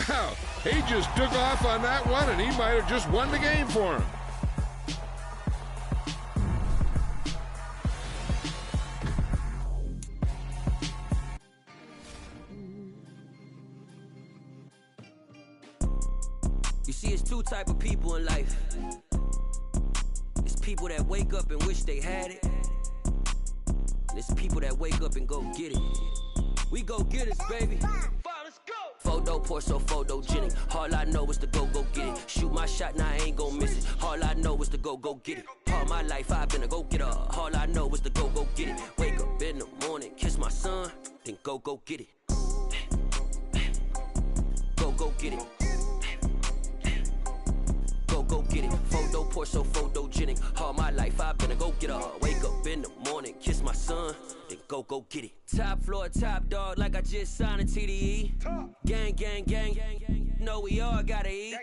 Wow, he just took off on that one, and he might have just won the game for him. You see, it's two type of people in life. It's people that wake up and wish they had it. And it's people that wake up and go get it. We go get it, baby. Let's go. Photo pour so photogenic. All I know is to go get it. Shoot my shot, now I ain't gon' miss it. All I know is to go get it. All my life I've been a go-getter. All I know is to go get it. Wake up in the morning, kiss my son, then go get it. Go get it. Go get it. Photo pour so photogenic. All my life I've been a go-getter. Wake up in the morning, kiss my son, then go get it. Top floor, top dog, like I just signed a TDE. Gang, gang, gang. Know we all gotta eat.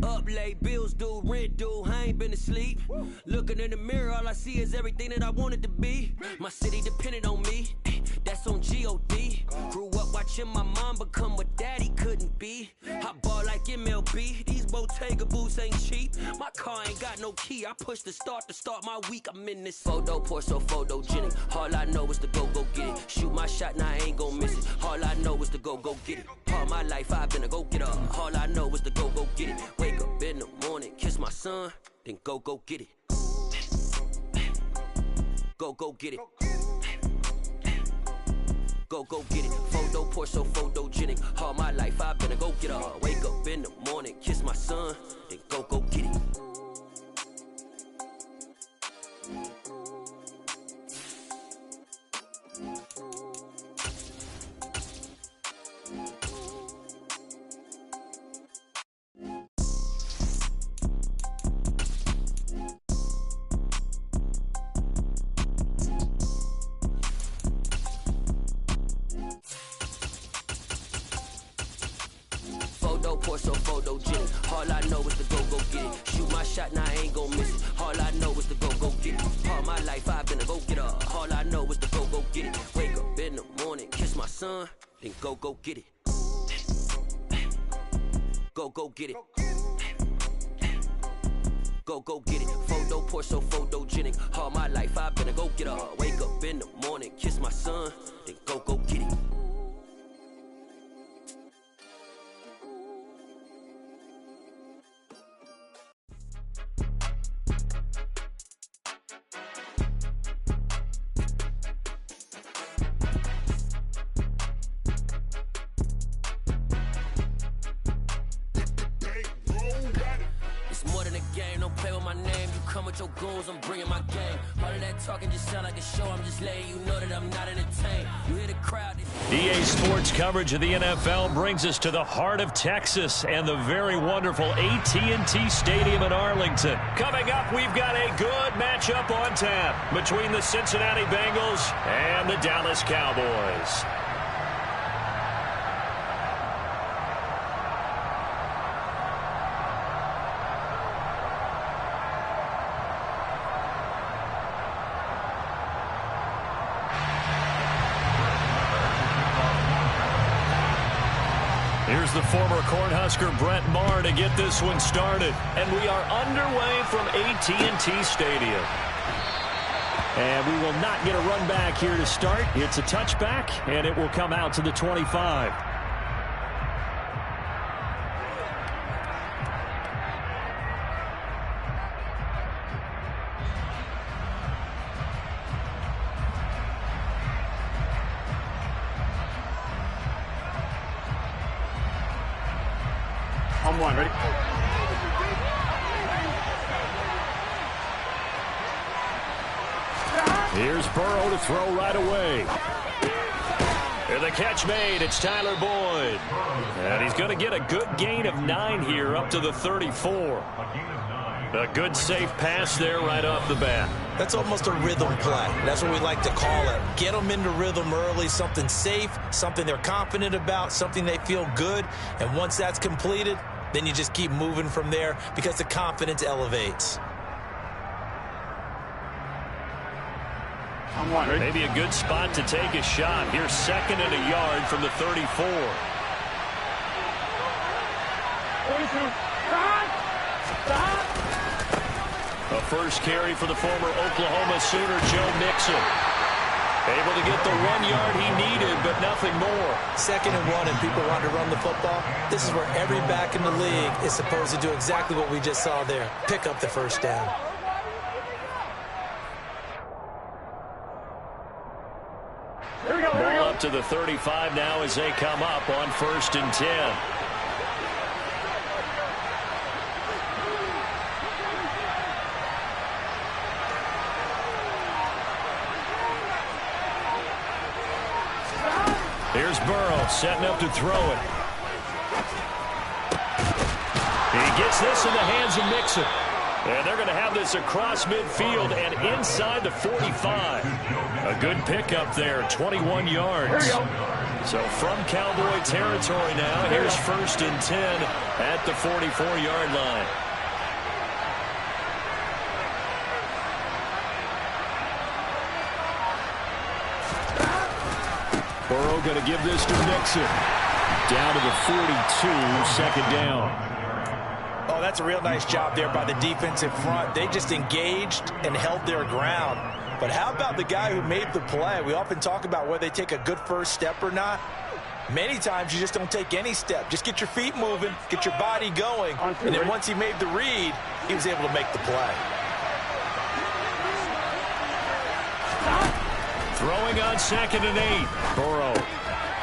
Up late, bills due, rent due, I ain't been asleep. Looking in the mirror, all I see is everything that I wanted to be. My city depended on me, that's on G.O.D. Grew up watching my mom become what daddy couldn't be. I ball like MLB, these Bottega boots ain't cheap. My car ain't got no key, I push the start to start my week. I'm in this photo pour so photogenic. All I know is to go get it. Shoot my shot, now I ain't gon' miss it. All I know is to go get it. All my life I've been a go-getter. All I know is to go get it. Wake up in the morning, kiss my son, then go get it. Go get it. Go get it. Photo pour so photogenic. All my life I've been a go-getter. Wake up in the morning, kiss my son, then go get it. Photo pour so photogenic. All I know is to go get it. Shoot my shot, now I ain't gon' miss it. All I know is to go get it. All my life I've been a go-getter. All I know is to go get it. Wake up in the morning, kiss my son, then go get it. Go get it. Go get it. Photo pour so photogenic. All my life I've been a go-getter. Wake up in the morning, kiss my son, then go get it. Your goons, I'm bringing my game. All of that talking just sound like a show. I'm just letting you know that I'm not entertained. You hear the crowd. EA Sports coverage of the NFL brings us to the heart of Texas and the very wonderful AT&T Stadium in Arlington. Coming up, we've got a good matchup on tap between the Cincinnati Bengals and the Dallas Cowboys. Here's the former Cornhusker Brett Maher to get this one started. And we are underway from AT&T Stadium. And we will not get a run back here to start. It's a touchback, and it will come out to the 25. On one, ready? Here's Burrow to throw right away. And the catch made. It's Tyler Boyd. And he's going to get a good gain of 9 here up to the 34. A good safe pass there right off the bat. That's almost a rhythm play. That's what we like to call it. Get them into rhythm early, something safe, something they're confident about, something they feel good. And once that's completed, then you just keep moving from there because the confidence elevates. Maybe a good spot to take a shot. Here's 2nd and a yard from the 34. A first carry for the former Oklahoma Sooner, Joe Mixon. Able to get the 1 yard he needed, but nothing more. 2nd and 1, and people want to run the football. This is where every back in the league is supposed to do exactly what we just saw there. Pick up the first down. Ball up to the 35 now as they come up on 1st and 10. Here's Burrow setting up to throw it. He gets this in the hands of Mixon. And they're going to have this across midfield and inside the 45. A good pickup there, 21 yards. So from Cowboy territory now, here's 1st and 10 at the 44-yard line. Burrow going to give this to Mixon. Down to the 42, 2nd down. Oh, that's a real nice job there by the defensive front. They just engaged and held their ground. But how about the guy who made the play? We often talk about whether they take a good first step or not. Many times you just don't take any step. Just get your feet moving, get your body going. And then once he made the read, he was able to make the play. Throwing on 2nd and 8. Burrow.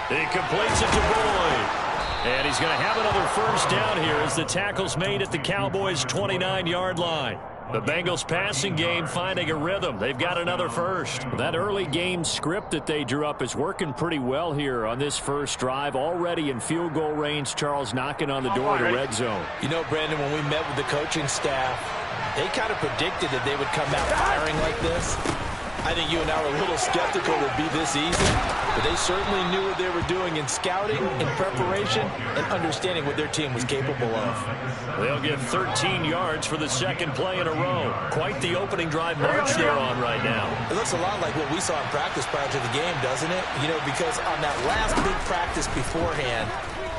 He completes it to Boyd. And he's going to have another first down here as the tackle's made at the Cowboys' 29-yard line. The Bengals passing game finding a rhythm. They've got another first. That early game script that they drew up is working pretty well here on this first drive. Already in field goal range, Charles knocking on the door to red zone. You know, Brandon, when we met with the coaching staff, they kind of predicted that they would come out firing like this. I think you and I were a little skeptical it would be this easy, but they certainly knew what they were doing in scouting, in preparation, and understanding what their team was capable of. They'll get 13 yards for the 2nd play in a row. Quite the opening drive march they're on right now. It looks a lot like what we saw in practice prior to the game, doesn't it? You know, because on that last big practice beforehand,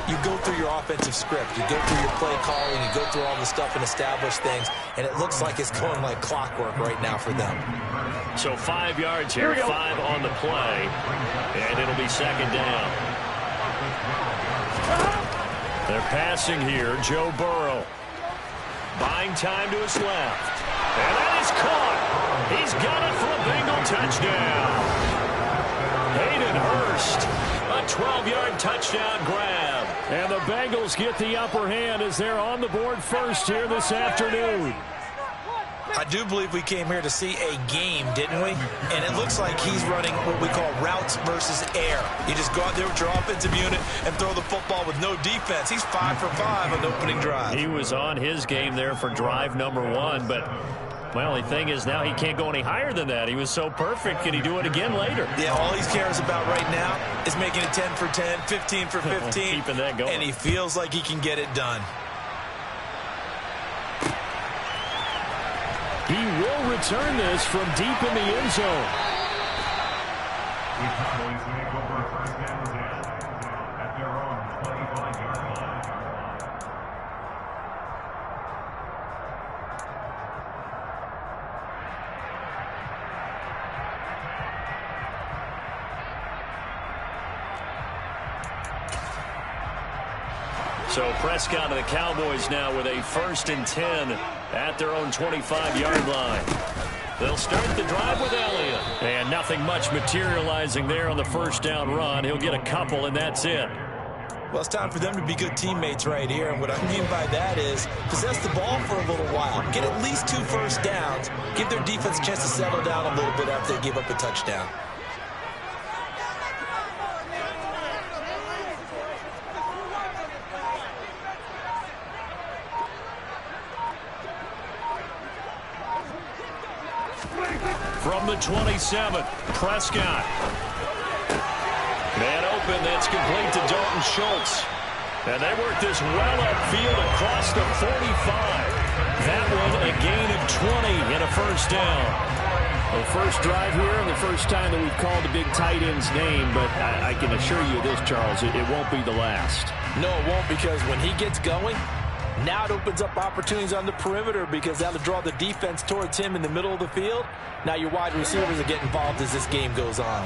you go through your offensive script. You go through your play calling. You go through all the stuff and establish things. And it looks like it's going like clockwork right now for them. So 5 yards here, 5 on the play. And it'll be 2nd down. They're passing here. Joe Burrow. Buying time to his left. And that is caught. He's got it for a Bengal touchdown. Hayden Hurst. A 12-yard touchdown grab. And the Bengals get the upper hand as they're on the board first here this afternoon. I do believe we came here to see a game, didn't we? And it looks like he's running what we call routes versus air. You just go out there with your offensive unit and throw the football with no defense. He's 5 for 5 on the opening drive. He was on his game there for drive number 1, but well, the thing is now he can't go any higher than that. He was so perfect. Can he do it again later? Yeah, all he cares about right now is making it 10 for 10, 15 for 15. Keeping that going. And he feels like he can get it done. He will return this from deep in the end zone. So Prescott and the Cowboys now with a 1st and 10 at their own 25-yard line. They'll start the drive with Elliott. And nothing much materializing there on the first down run. He'll get a couple, and that's it. Well, it's time for them to be good teammates right here. And what I mean by that is possess the ball for a little while. Get at least 2 first downs. Give their defense a chance to settle down a little bit after they give up a touchdown. From the 27, Prescott. Man open, that's complete to Dalton Schultz. And they work this well upfield across the 45. That one a gain of 20 and a first down. The first drive here and the first time that we've called a big tight end's name, but I can assure you this, Charles, it won't be the last. No, it won't, because when he gets going, Now it opens up opportunities on the perimeter because that'll draw the defense towards him in the middle of the field. Now your wide receivers will get involved as this game goes on.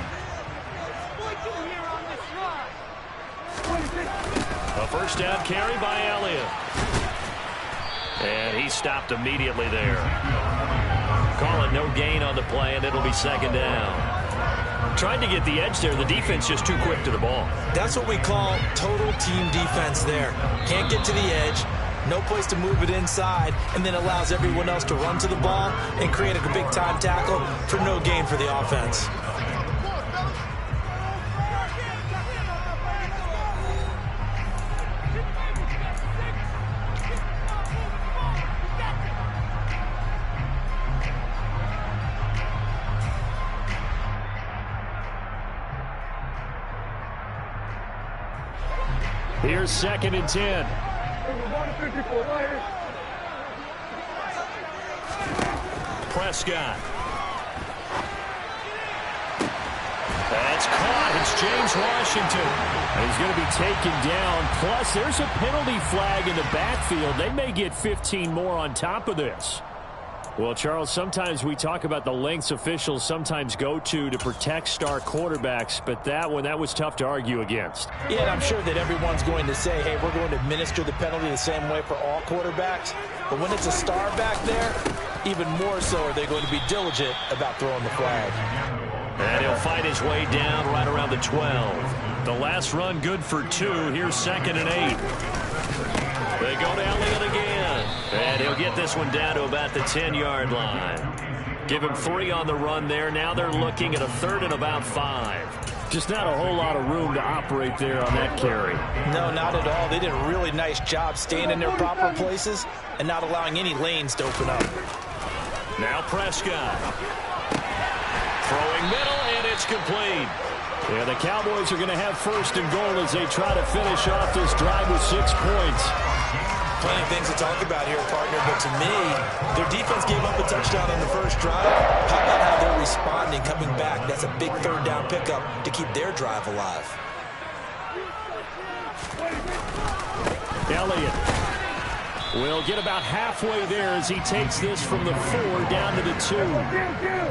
A first down carry by Elliott. And he stopped immediately there. Call it no gain on the play, and it'll be second down. Tried to get the edge there. The defense just too quick to the ball. That's what we call total team defense there. Can't get to the edge. No place to move it inside, and then allows everyone else to run to the ball and create a big-time tackle for no gain for the offense. Here's 2nd and 10. Prescott. That's caught. It's James Washington. And he's going to be taken down. Plus, there's a penalty flag in the backfield. They may get 15 more on top of this. Well, Charles, sometimes we talk about the lengths officials sometimes go to protect star quarterbacks, but that was tough to argue against. Yeah, and I'm sure that everyone's going to say, hey, we're going to administer the penalty the same way for all quarterbacks. But when it's a star back there, even more so are they going to be diligent about throwing the flag. And he'll fight his way down right around the 12. The last run good for 2. Here's 2nd and 8. They go to Elliott again. And he'll get this one down to about the 10-yard line. Give him 3 on the run there. Now they're looking at a 3rd and about 5. Just not a whole lot of room to operate there on that carry. No, not at all. They did a really nice job staying in their proper places and not allowing any lanes to open up. Now Prescott. Throwing middle, and it's complete. Yeah, the Cowboys are going to have 1st and goal as they try to finish off this drive with 6 points. Plenty of things to talk about here, partner, but to me, their defense gave up a touchdown on the first drive. How about how they're responding, coming back? That's a big 3rd down pickup to keep their drive alive. Elliott will get about halfway there as he takes this from the 4 down to the 2.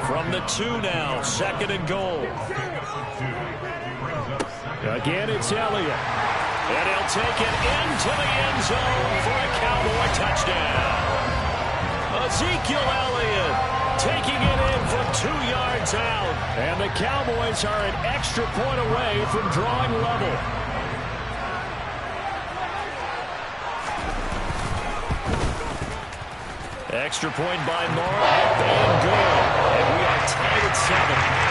From the 2 now, 2nd and goal. Again, it's Elliott. And he'll take it into the end zone for a Cowboy touchdown. Ezekiel Elliott taking it in from 2 yards out. And the Cowboys are an extra point away from drawing level. Extra point by Moore, and good. And we are tied at 7.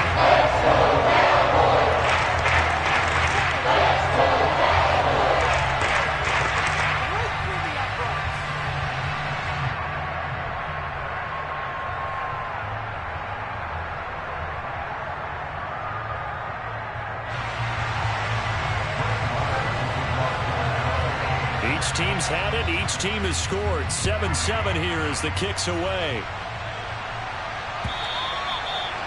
Each team's had it. Each team has scored. 7-7 here as the kick's away.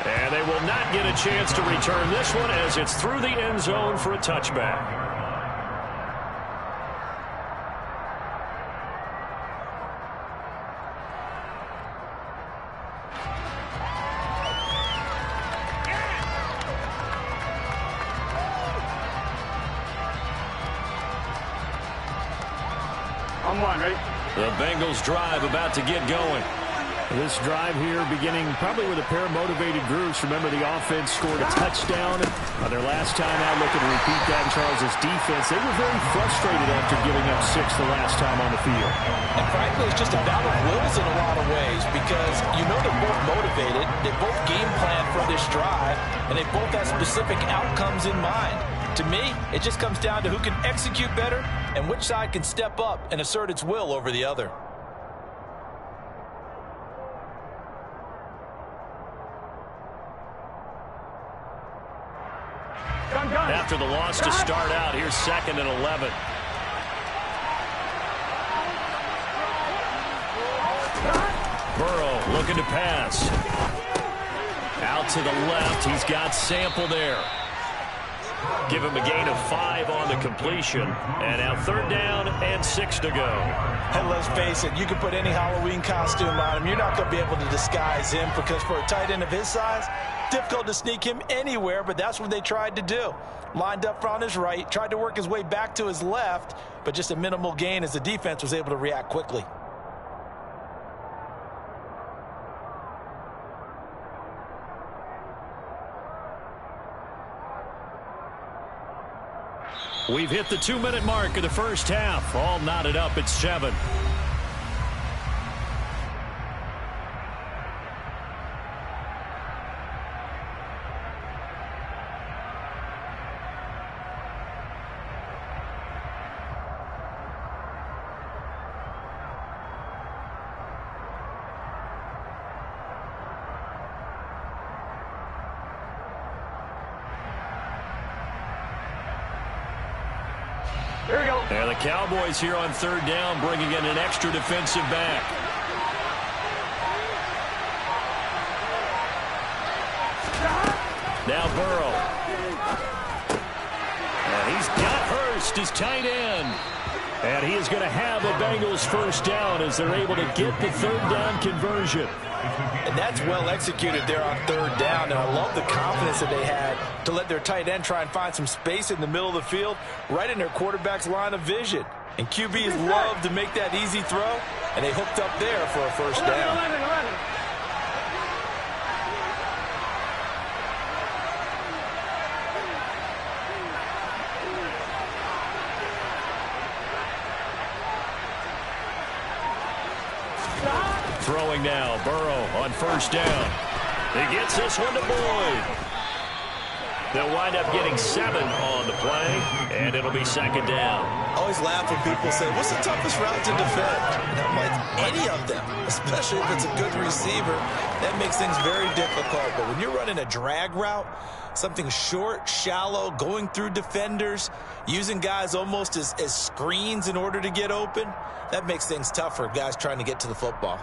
And they will not get a chance to return this one as it's through the end zone for a touchback. The Bengals drive about to get going. This drive here beginning probably with a pair of motivated groups. Remember, the offense scored a touchdown on their last time out. Looking to repeat that in Charles's defense. They were very frustrated after giving up 6 the last time on the field. And frankly, it's just a battle of wills in a lot of ways because you know they're both motivated. They both game plan for this drive, and they both have specific outcomes in mind. To me, it just comes down to who can execute better and which side can step up and assert its will over the other. After the loss to start out, here's 2nd and 11. Burrow looking to pass. Out to the left. He's got Sample there. Give him a gain of 5 on the completion. And now 3rd down and 6 to go. And let's face it, you can put any Halloween costume on him. You're not going to be able to disguise him because for a tight end of his size, difficult to sneak him anywhere, but that's what they tried to do. Lined up on his right, tried to work his way back to his left, but just a minimal gain as the defense was able to react quickly. We've hit the 2-minute mark of the first half. All knotted up at 7. And the Cowboys here on 3rd down, bringing in an extra defensive back. Now Burrow. And he's got Hurst, his tight end. And he is going to have the Bengals 1st down as they're able to get the 3rd down conversion. And that's well executed there on 3rd down, and I love the confidence that they had to let their tight end try and find some space in the middle of the field, right in their quarterback's line of vision. And QBs love to make that easy throw, and they hooked up there for a 1st down. Throwing now, Burrow on 1st down. He gets this one to Boyd. They'll wind up getting 7 on the play, and it'll be 2nd down. I always laugh when people say, what's the toughest route to defend? And I'm like, any of them, especially if it's a good receiver. That makes things very difficult. But when you're running a drag route, something short, shallow, going through defenders, using guys almost as screens in order to get open, that makes things tough for guys trying to get to the football.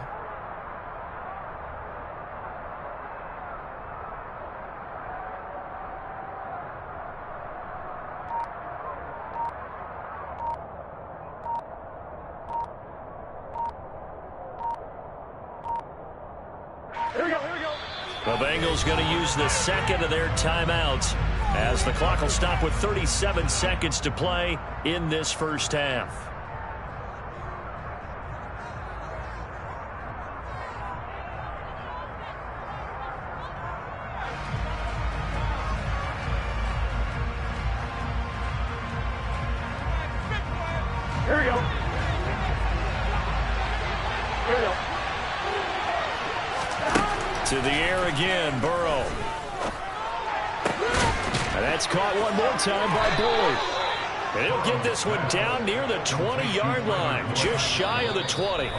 The Bengals going to use the 2nd of their timeouts as the clock will stop with 37 seconds to play in this 1st half. Here we go. To the air again, Burrow. And that's caught one more time by Boyd. And he'll get this one down near the 20-yard line, just shy of the 20.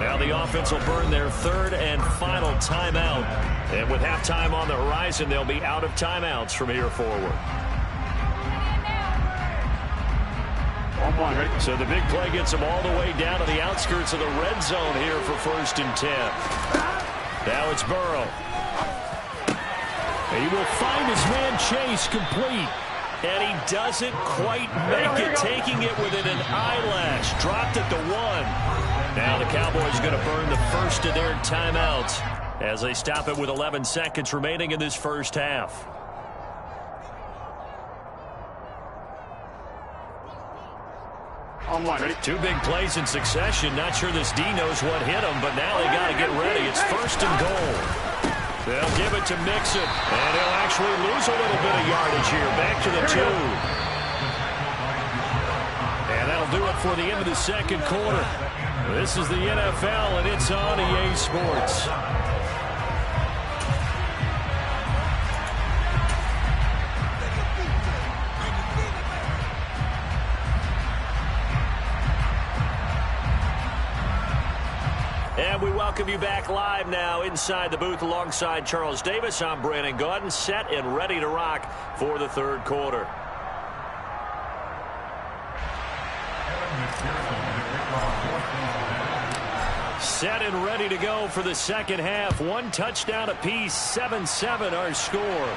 Now the offense will burn their 3rd and final timeout. And with halftime on the horizon, they'll be out of timeouts from here forward. So the big play gets them all the way down to the outskirts of the red zone here for 1st and 10. Now it's Burrow. He will find his man Chase complete. And he doesn't quite make it, taking it within an eyelash. Dropped at the 1. Now the Cowboys going to burn the 1st of their timeouts as they stop it with 11 seconds remaining in this 1st half. Two big plays in succession. Not sure this D knows what hit him, but now they got to get ready. It's 1st and goal. They'll give it to Mixon, and he'll actually lose a little bit of yardage here. Back to the 2. And that'll do it for the end of the 2nd quarter. This is the NFL, and it's on EA Sports. And we welcome you back live now inside the booth alongside Charles Davis. I'm Brandon Gaudin, set and ready to rock for the 3rd quarter. Set and ready to go for the 2nd half. 1 touchdown apiece, 7-7 our score.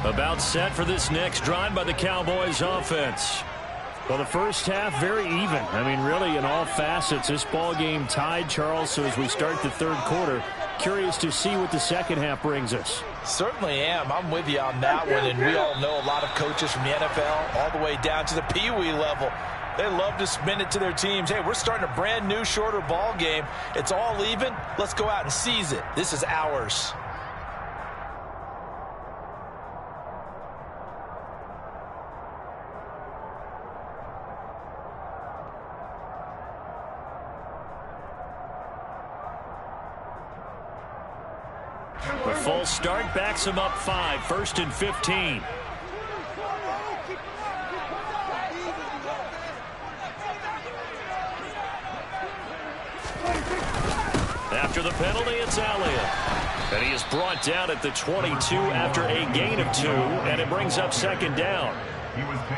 About set for this next drive by the Cowboys offense. Well, the first half, very even. I mean, really, in all facets, this ball game tied, Charles. So as we start the third quarter, curious to see what the second half brings us. Certainly am. I'm with you on that one. And we all know a lot of coaches from the NFL all the way down to the Pee Wee level. They love to spin it to their teams. Hey, we're starting a brand new, shorter ball game. It's all even. Let's go out and seize it. This is ours. The full start backs him up 5, 1st and 15. After the penalty, it's Elliott. And he is brought down at the 22 after a gain of 2, and it brings up 2nd down.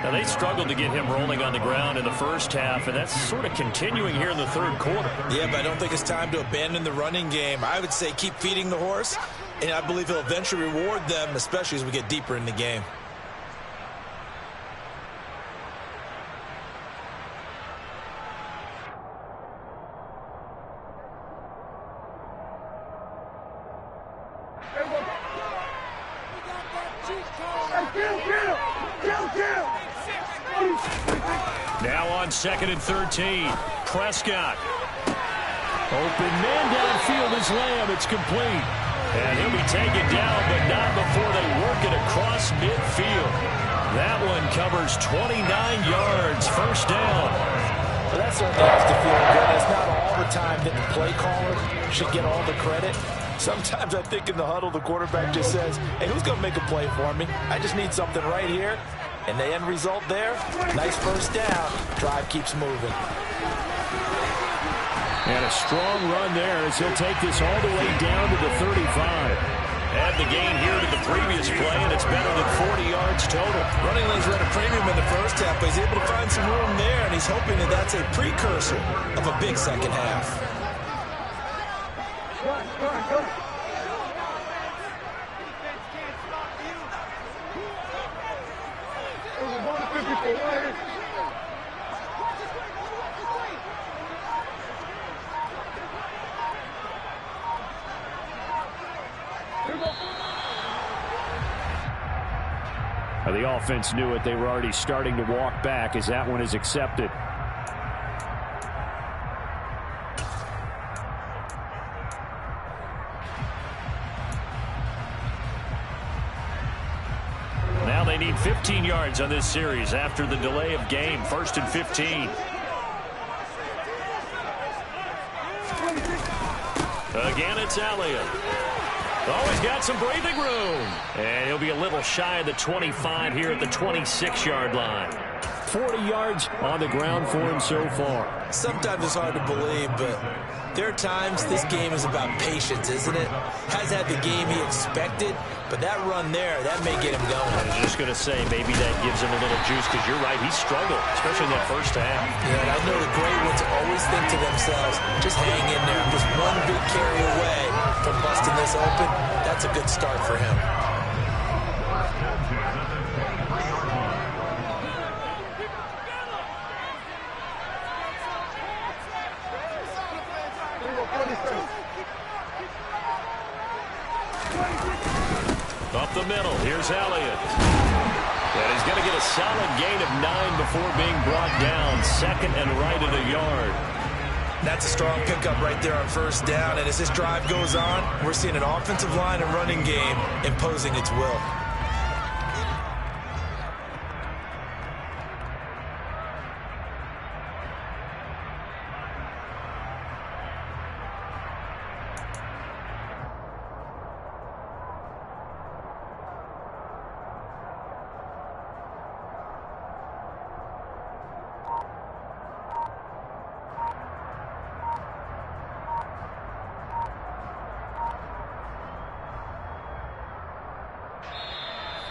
Now, they struggled to get him rolling on the ground in the first half, and that's sort of continuing here in the third quarter. Yeah, but I don't think it's time to abandon the running game. I would say keep feeding the horse, and I believe he'll eventually reward them, especially as we get deeper in the game. Now on 2nd and 13. Prescott. Open man downfield is Lamb. It's complete. And he'll be taken down, but not before they work it across midfield. That one covers 29 yards. 1st down. Well, that certainly has to feel good. It's not all the time that the play caller should get all the credit. Sometimes I think in the huddle, the quarterback just says, hey, who's going to make a play for me? I just need something right here. And the end result there, nice 1st down. Drive keeps moving. And a strong run there as he'll take this all the way down to the 35. Add the gain here to the previous play, and it's better than 40 yards total. Running lanes were at a premium in the first half, but he's able to find some room there, and he's hoping that that's a precursor of a big second half. The offense knew it. They were already starting to walk back as that one is accepted. Now they need 15 yards on this series after the delay of game. 1st and 15. Again, it's Elliott. Oh, he's got some breathing room. And he'll be a little shy of the 25 here at the 26-yard line. 40 yards on the ground for him so far. Sometimes it's hard to believe, but there are times this game is about patience, isn't it? Has had the game he expected, but that run there, that may get him going. I was just going to say, maybe that gives him a little juice, because you're right, he struggled, especially in that first half. Yeah, and I know the great ones always think to themselves, just hang in there. Just one big carry away from busting this open. That's a good start for him. Up the middle, here's Elliott. And he's going to get a solid gain of 9 before being brought down. 2nd and right at a yard. That's a strong pickup right there on 1st down. And as this drive goes on, we're seeing an offensive line and running game imposing its will.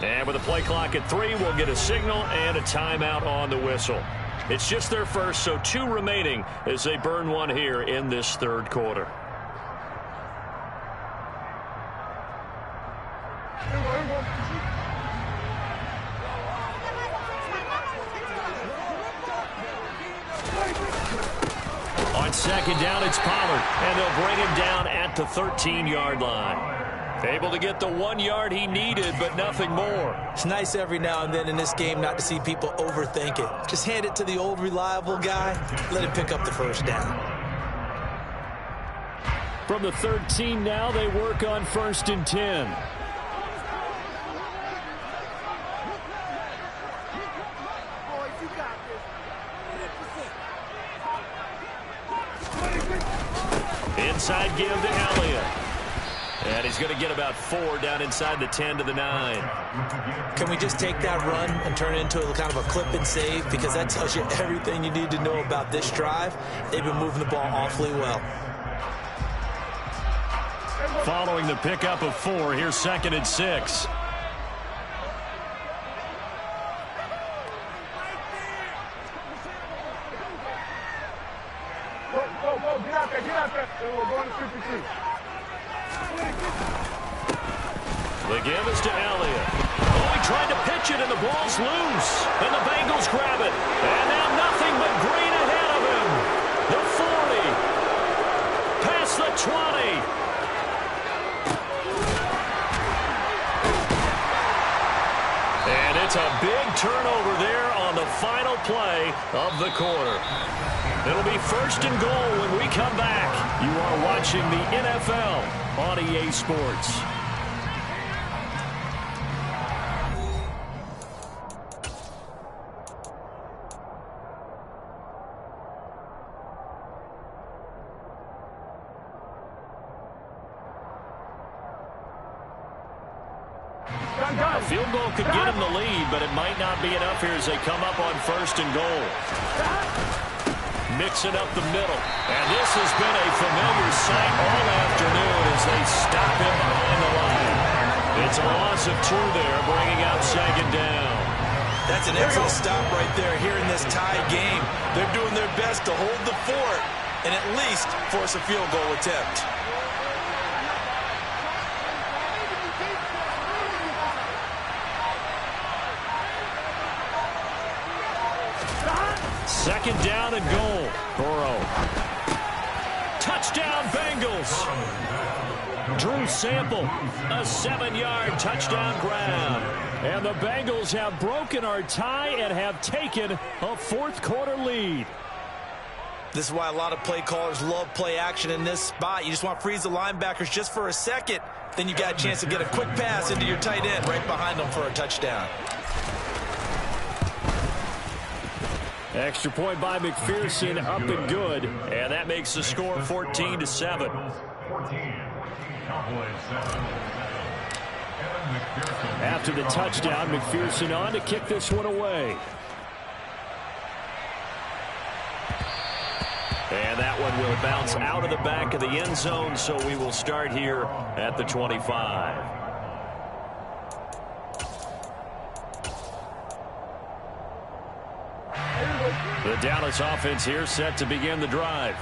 And with the play clock at 3, we'll get a signal and a timeout on the whistle. It's just their first, so 2 remaining as they burn one here in this third quarter. On second down, it's Pollard, and they'll bring him down at the 13-yard line. Able to get the 1 yard he needed, but nothing more. It's nice every now and then in this game not to see people overthink it. Just hand it to the old reliable guy, let him pick up the first down. From the 13 now, they work on 1st and 10. Inside give to Elliott. And he's going to get about 4 down inside the 10 to the 9. Can we just take that run and turn it into a kind of a clip and save? Because that tells you everything you need to know about this drive. They've been moving the ball awfully well. Following the pickup of 4, here's 2nd and 6. The give is to Elliott. Oh, he tried to pitch it, and the ball's loose. And the Bengals grab it. And now nothing but green ahead of him. The 40. Past the 20. And it's a big turnover there on the final play of the quarter. It'll be 1st and goal when we come back. You are watching the NFL on EA Sports. A field goal could get him the lead, but it might not be enough here as they come up on 1st and goal. Mixing up the middle. And this has been a familiar sight all afternoon as they stop him behind the line. It's a loss of 2 there, bringing up 2nd down. That's an excellent stop right there here in this tie game. They're doing their best to hold the fort and at least force a field goal attempt. Second down and goal. Burrow. Touchdown, Bengals. Drew Sample, a 7-yard touchdown grab. And the Bengals have broken our tie and have taken a 4th quarter lead. This is why a lot of play callers love play action in this spot. You just want to freeze the linebackers just for a second. Then you got a chance to get a quick pass into your tight end right behind them for a touchdown. Extra point by McPherson, up and good. And that makes the score 14-7. After the touchdown, McPherson on to kick this one away. And that one will bounce out of the back of the end zone, so we will start here at the 25. The Dallas offense here set to begin the drive.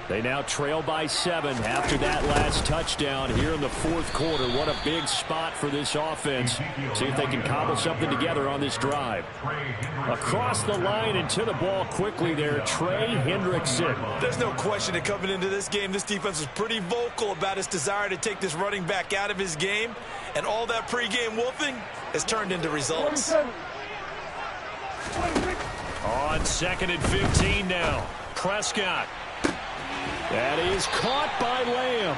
They now trail by 7 after that last touchdown here in the 4th quarter. What a big spot for this offense. See if they can cobble something together on this drive. Across the line and to the ball quickly there, Trey Hendrickson. There's no question that coming into this game, this defense was pretty vocal about its desire to take this running back out of his game. And all that pregame wolfing has turned into results. On 2nd and 15 now. Prescott. That is caught by Lamb.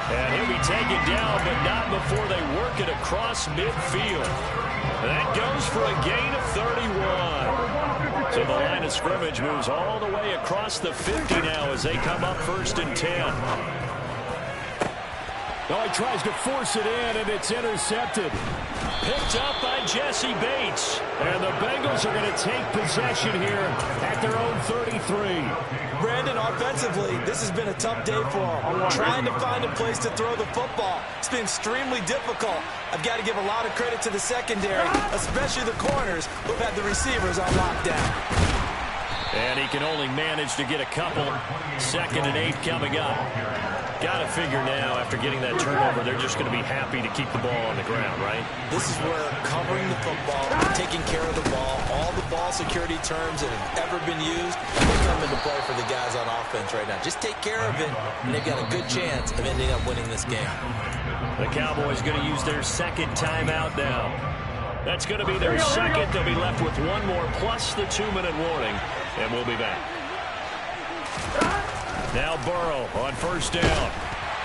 And he'll be taken down, but not before they work it across midfield. That goes for a gain of 31. So the line of scrimmage moves all the way across the 50 now as they come up 1st and 10. Oh, he tries to force it in, and it's intercepted. Picked up by Jesse Bates. And the Bengals are going to take possession here at their own 33. Brandon, offensively, this has been a tough day for them. Trying to find a place to throw the football. It's been extremely difficult. I've got to give a lot of credit to the secondary, especially the corners who've had the receivers on lockdown. And he can only manage to get a couple. 2nd and 8 coming up. Got to figure now, after getting that turnover, they're just going to be happy to keep the ball on the ground, right? This is where covering the football, taking care of the ball, all the ball security terms that have ever been used, they come into play for the guys on offense right now. Just take care of it, and they've got a good chance of ending up winning this game. The Cowboys going to use their second timeout now. That's going to be their second. They'll be left with one more plus the 2-minute warning, and we'll be back. Now Burrow on first down.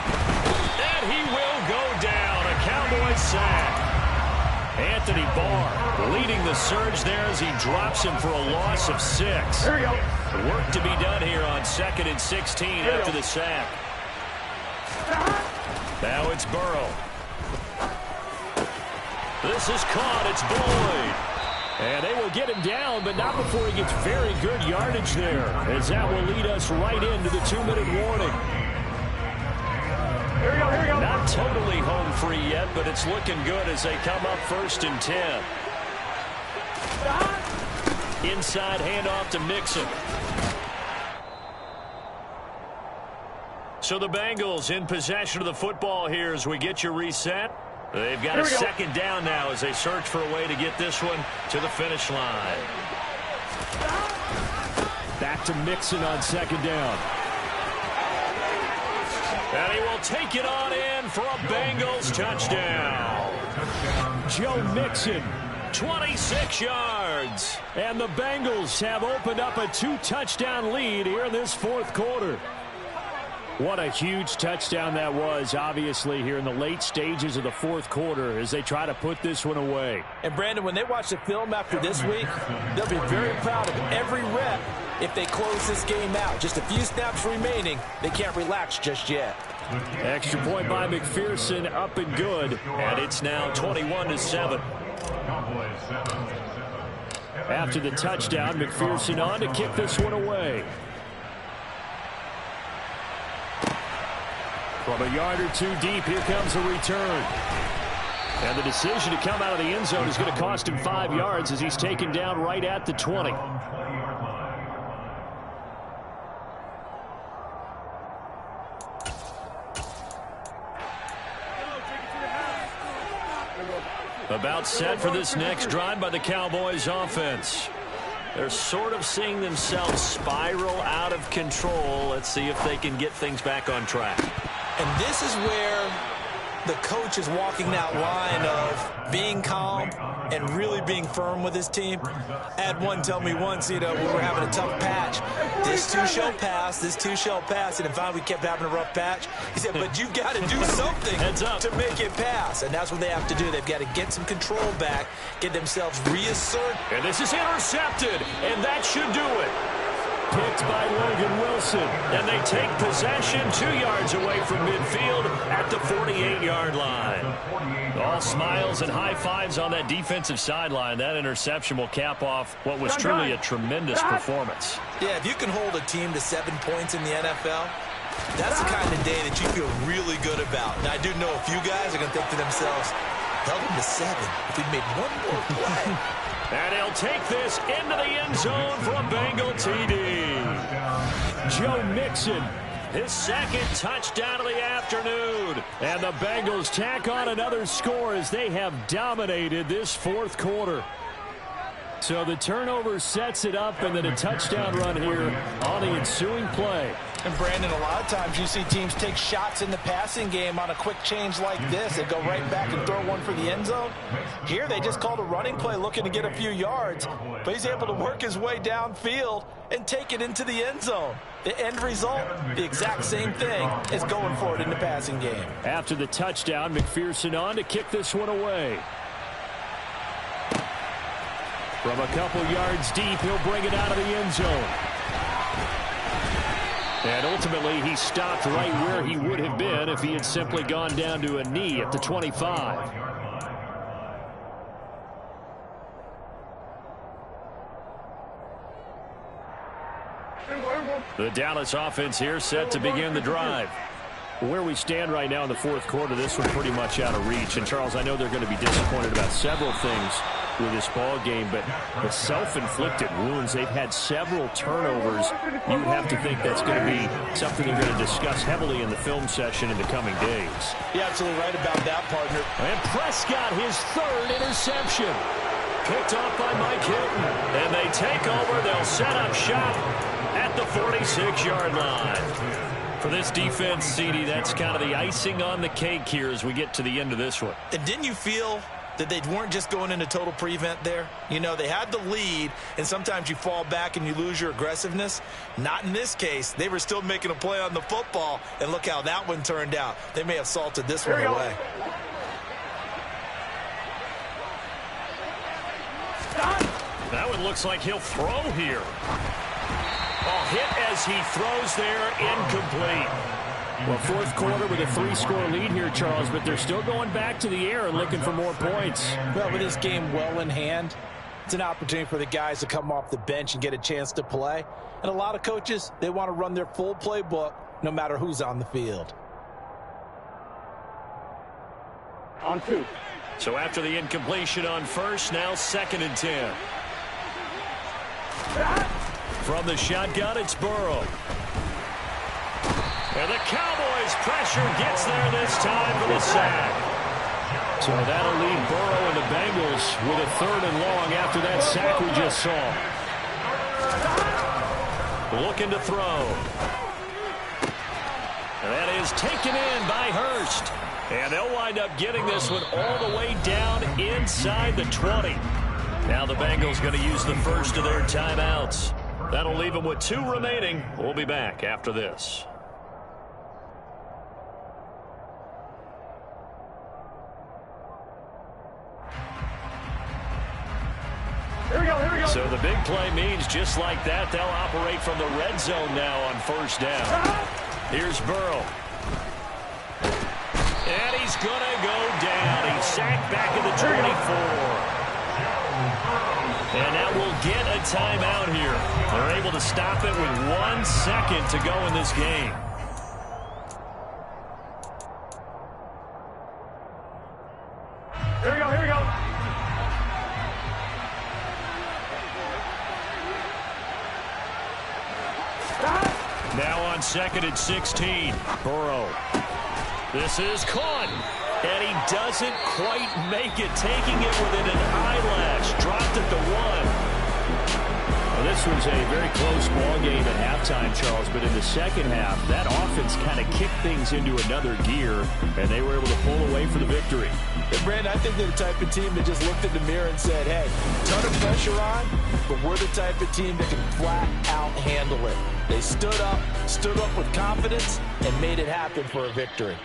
And he will go down. A Cowboys sack. Anthony Barr leading the surge there as he drops him for a loss of 6. Work to be done here on 2nd and 16 after the sack. Now it's Burrow. This is caught. It's Boyd. And they will get him down, but not before he gets very good yardage there, as that will lead us right into the 2-minute warning. Here we go. Not totally home free yet, but it's looking good as they come up 1st and 10. Inside handoff to Mixon. So the Bengals in possession of the football here as we get you reset. They've got a second down now as they search for a way to get this one to the finish line. Back to Mixon on 2nd down. And he will take it on in for a Bengals touchdown. Joe Mixon. 26 yards. And the Bengals have opened up a 2-touchdown lead here in this 4th quarter. What a huge touchdown that was, obviously, here in the late stages of the 4th quarter as they try to put this one away. And, Brandon, when they watch the film after this week, they'll be very proud of every rep if they close this game out. Just a few snaps remaining. They can't relax just yet. Extra point by McPherson, up and good. And it's now 21-7. After the touchdown, McPherson on to kick this one away. From a yard or 2 deep, here comes a return. And the decision to come out of the end zone is going to cost him 5 yards as he's taken down right at the 20. About set for this next drive by the Cowboys offense. They're sort of seeing themselves spiral out of control. Let's see if they can get things back on track. And this is where the coach is walking that line of being calm and really being firm with his team. I had one tell me once, we were having a tough patch. This too shall pass, this too shall pass. And finally we kept having a rough patch. He said, but you've got to do something to make it pass. And that's what they have to do. They've got to get some control back, get themselves reassert. And this is intercepted, and that should do it. Picked by Logan Wilson. And they take possession 2 yards away from midfield at the 48-yard line. All smiles and high fives on that defensive sideline. That interception will cap off what was truly a tremendous performance. Yeah, if you can hold a team to 7 points in the NFL, that's the kind of day that you feel really good about. And I do know a few guys are going to think to themselves, held them to 7 if we made one more play. And he'll take this into the end zone for a Bengal TD. Joe Mixon. His second touchdown of the afternoon. And the Bengals tack on another score as they have dominated this 4th quarter. So the turnover sets it up, and then a touchdown run here on the ensuing play. And, Brandon, a lot of times you see teams take shots in the passing game on a quick change like this. They go right back and throw one for the end zone. Here they just called a running play looking to get a few yards, but he's able to work his way downfield and take it into the end zone. The end result, the exact same thing as going for it in the passing game. After the touchdown, McPherson on to kick this one away. From a couple yards deep, he'll bring it out of the end zone. And ultimately, he stopped right where he would have been if he had simply gone down to a knee at the 25. The Dallas offense here set to begin the drive. Where we stand right now in the 4th quarter, this one pretty much out of reach. And, Charles, I know they're going to be disappointed about several things. with this ball game, but the self-inflicted wounds, they've had several turnovers. You would have to think that's going to be something they're going to discuss heavily in the film session in the coming days. You're absolutely right about that, partner. And Prescott, his third interception. Picked off by Mike Hilton. And they take over. They'll set up shop at the 46-yard line. For this defense, CD, that's kind of the icing on the cake here as we get to the end of this one. And didn't you feel that they weren't just going into total prevent there? You know, they had the lead, and sometimes you fall back and you lose your aggressiveness. Not in this case. They were still making a play on the football, and look how that one turned out. They may have salted this one away. That one looks like he'll throw here. Hit as he throws there, incomplete. Well, fourth quarter with a 3-score lead here, Charles, but they're still going back to the air and looking for more points. Well, with this game well in hand, it's an opportunity for the guys to come off the bench and get a chance to play. And a lot of coaches, they want to run their full playbook no matter who's on the field. On 2. So after the incompletion on first, now 2nd and 10. From the shotgun, it's Burrow. And the Cowboys' pressure gets there this time for the sack. So that'll leave Burrow and the Bengals with a 3rd and long after that sack we just saw. Looking to throw. And that is taken in by Hurst. And they'll wind up getting this one all the way down inside the 20. Now the Bengals going to use the first of their timeouts. That'll leave them with 2 remaining. We'll be back after this. Here we go. So the big play means just like that, they'll operate from the red zone now on first down. Here's Burrow. And he's going to go down. He's sacked back at the 24. And that will get a timeout here. They're able to stop it with 1 second to go in this game. Here we go. Now on 2nd and 16. Burrow. This is caught. And he doesn't quite make it, taking it within an eyelash. Dropped at the 1. Well, this was a very close ball game at halftime, Charles, but in the second half, that offense kind of kicked things into another gear, and they were able to pull away for the victory. And Brandon, I think they're the type of team that just looked in the mirror and said, hey, ton of pressure on, but we're the type of team that can flat out handle it. They stood up with confidence, and made it happen for a victory.